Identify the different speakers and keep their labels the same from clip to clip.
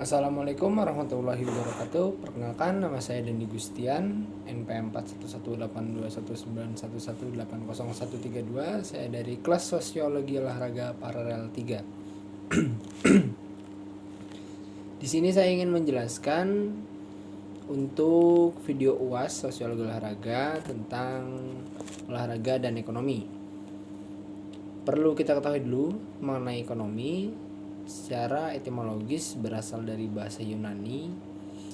Speaker 1: Assalamualaikum warahmatullahi wabarakatuh. Perkenalkan, nama saya Dendi Gustian, NPM 41182191180132. Saya dari kelas Sosiologi Olahraga Paralel 3. Di sini saya ingin menjelaskan untuk video UAS Sosiologi Olahraga tentang olahraga dan ekonomi. Perlu kita ketahui dulu mengenai ekonomi. Secara etimologis berasal dari bahasa Yunani,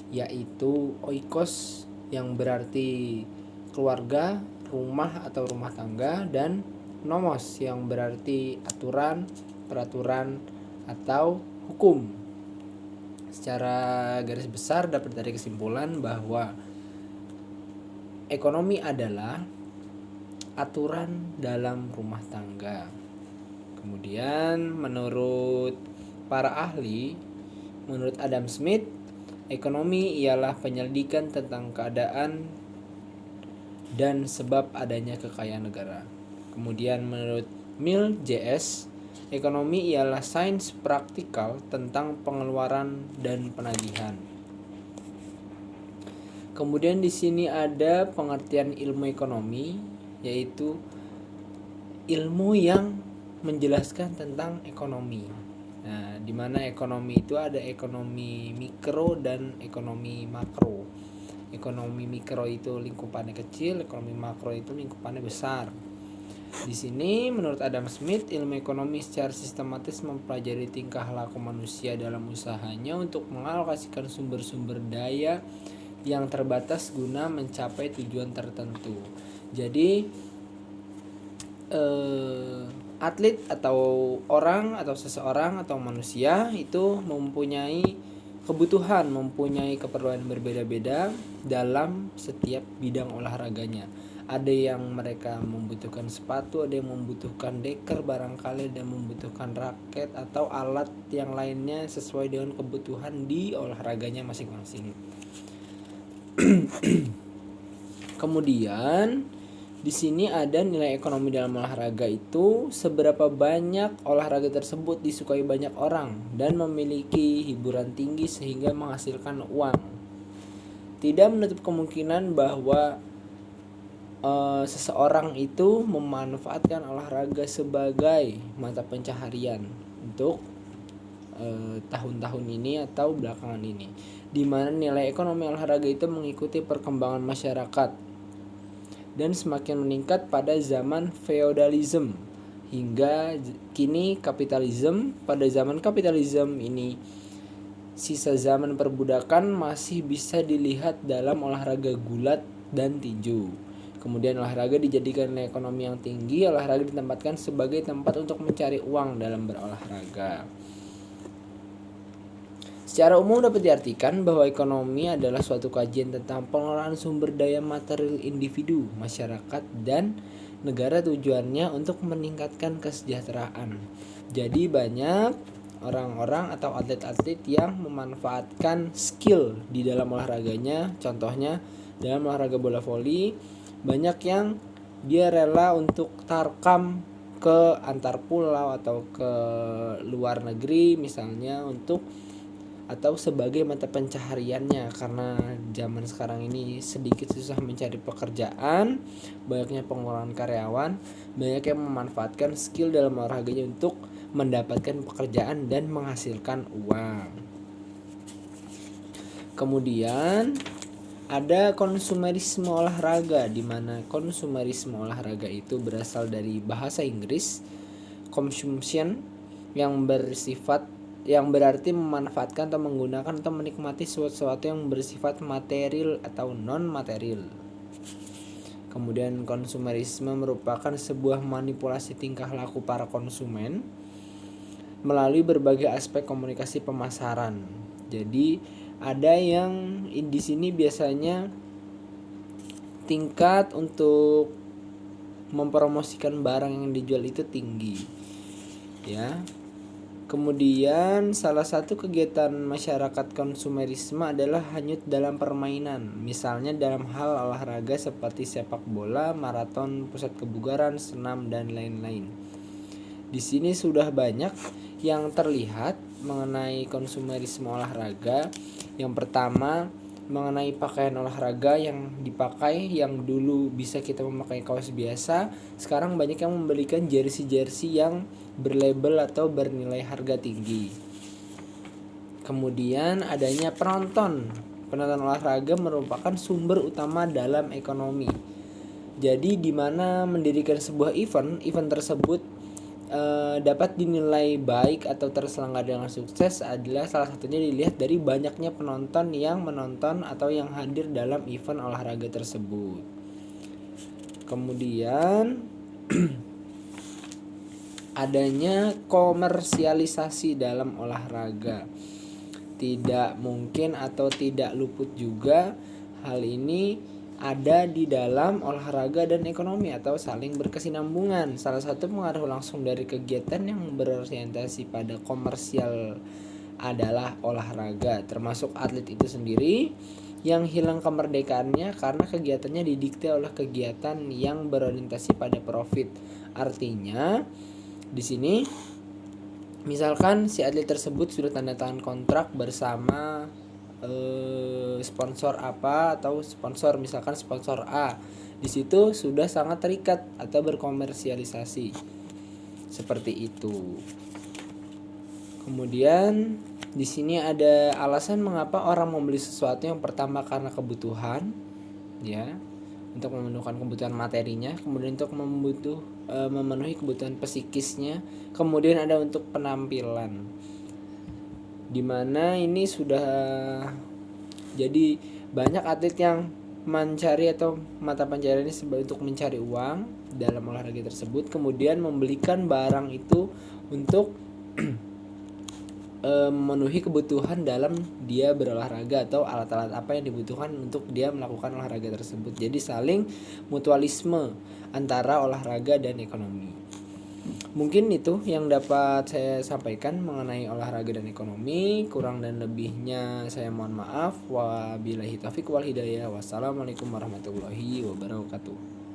Speaker 1: yaitu oikos yang berarti keluarga, rumah atau rumah tangga, dan nomos yang berarti aturan, peraturan, atau hukum. Secara garis besar dapat dari kesimpulan bahwa ekonomi adalah aturan dalam rumah tangga. Kemudian menurut para ahli, menurut Adam Smith, ekonomi ialah penyelidikan tentang keadaan dan sebab adanya kekayaan negara. Kemudian menurut Mill J.S., ekonomi ialah sains praktikal tentang pengeluaran dan penagihan. Kemudian di sini ada pengertian ilmu ekonomi, yaitu ilmu yang menjelaskan tentang ekonomi. Nah, di mana ekonomi itu ada ekonomi mikro dan ekonomi makro. Ekonomi mikro itu lingkupannya kecil, ekonomi makro itu lingkupannya besar. Di sini menurut Adam Smith, ilmu ekonomi secara sistematis mempelajari tingkah laku manusia dalam usahanya untuk mengalokasikan sumber-sumber daya yang terbatas guna mencapai tujuan tertentu. Jadi atlet atau orang atau seseorang atau manusia itu mempunyai kebutuhan, mempunyai keperluan berbeda-beda dalam setiap bidang olahraganya. Ada yang mereka membutuhkan sepatu, ada yang membutuhkan deker barangkali, ada yang membutuhkan raket atau alat yang lainnya sesuai dengan kebutuhan di olahraganya masing-masing. Kemudian di sini ada nilai ekonomi dalam olahraga itu seberapa banyak olahraga tersebut disukai banyak orang dan memiliki hiburan tinggi sehingga menghasilkan uang. Tidak menutup kemungkinan bahwa seseorang itu memanfaatkan olahraga sebagai mata pencaharian untuk tahun-tahun ini atau belakangan ini, di mana nilai ekonomi olahraga itu mengikuti perkembangan masyarakat dan semakin meningkat pada zaman feodalisme hingga kini kapitalisme. Pada zaman kapitalisme ini, sisa zaman perbudakan masih bisa dilihat dalam olahraga gulat dan tinju. Kemudian olahraga dijadikan nilai ekonomi yang tinggi. Olahraga ditempatkan sebagai tempat untuk mencari uang dalam berolahraga. Secara umum dapat diartikan bahwa ekonomi adalah suatu kajian tentang pengelolaan sumber daya material individu, masyarakat, dan negara tujuannya untuk meningkatkan kesejahteraan. Jadi banyak orang-orang atau atlet-atlet yang memanfaatkan skill di dalam olahraganya. Contohnya dalam olahraga bola voli, banyak yang dia rela untuk tarkam ke antar pulau atau ke luar negeri misalnya untuk atau sebagai mata pencahariannya, karena zaman sekarang ini sedikit susah mencari pekerjaan, banyaknya pengurangan karyawan, banyak yang memanfaatkan skill dalam olahraganya untuk mendapatkan pekerjaan dan menghasilkan uang. Kemudian ada konsumerisme olahraga, di mana konsumerisme olahraga itu berasal dari bahasa Inggris consumption yang berarti memanfaatkan atau menggunakan atau menikmati sesuatu yang bersifat material atau non-material. Kemudian konsumerisme merupakan sebuah manipulasi tingkah laku para konsumen melalui berbagai aspek komunikasi pemasaran. Jadi ada yang di sini biasanya tingkat untuk mempromosikan barang yang dijual itu tinggi, ya. Kemudian salah satu kegiatan masyarakat konsumerisme adalah hanyut dalam permainan, misalnya dalam hal olahraga seperti sepak bola, maraton, pusat kebugaran, senam, dan lain-lain. Di sini sudah banyak yang terlihat mengenai konsumerisme olahraga. Yang pertama, mengenai pakaian olahraga yang dipakai, yang dulu bisa kita memakai kaos biasa, sekarang banyak yang membelikan jersey-jersey yang berlabel atau bernilai harga tinggi. Kemudian adanya penonton olahraga merupakan sumber utama dalam ekonomi. Jadi di mana mendirikan sebuah event tersebut dapat dinilai baik atau terselenggara dengan sukses adalah salah satunya dilihat dari banyaknya penonton yang menonton atau yang hadir dalam event olahraga tersebut. Kemudian adanya komersialisasi dalam olahraga. Tidak mungkin atau tidak luput juga hal ini ada di dalam olahraga dan ekonomi atau saling berkesinambungan. Salah satu pengaruh langsung dari kegiatan yang berorientasi pada komersial adalah olahraga, termasuk atlet itu sendiri yang hilang kemerdekaannya karena kegiatannya didikte oleh kegiatan yang berorientasi pada profit. Artinya di sini misalkan si atlet tersebut sudah tanda tangan kontrak bersama sponsor apa atau sponsor, misalkan sponsor A, di situ sudah sangat terikat atau berkomersialisasi seperti itu. Kemudian di sini ada alasan mengapa orang membeli sesuatu. Yang pertama karena kebutuhan, ya, untuk memenuhkan kebutuhan materinya, kemudian untuk memenuhi kebutuhan psikisnya, kemudian ada untuk penampilan. Dimana ini sudah jadi banyak atlet yang mencari atau mata pencariannya sebagai untuk mencari uang dalam olahraga tersebut, kemudian membelikan barang itu untuk memenuhi kebutuhan dalam dia berolahraga atau alat-alat apa yang dibutuhkan untuk dia melakukan olahraga tersebut. Jadi saling mutualisme antara olahraga dan ekonomi. Mungkin itu yang dapat saya sampaikan mengenai olahraga dan ekonomi. Kurang dan lebihnya saya mohon maaf. Wabillahi taufiq wal hidayah. Wassalamualaikum warahmatullahi wabarakatuh.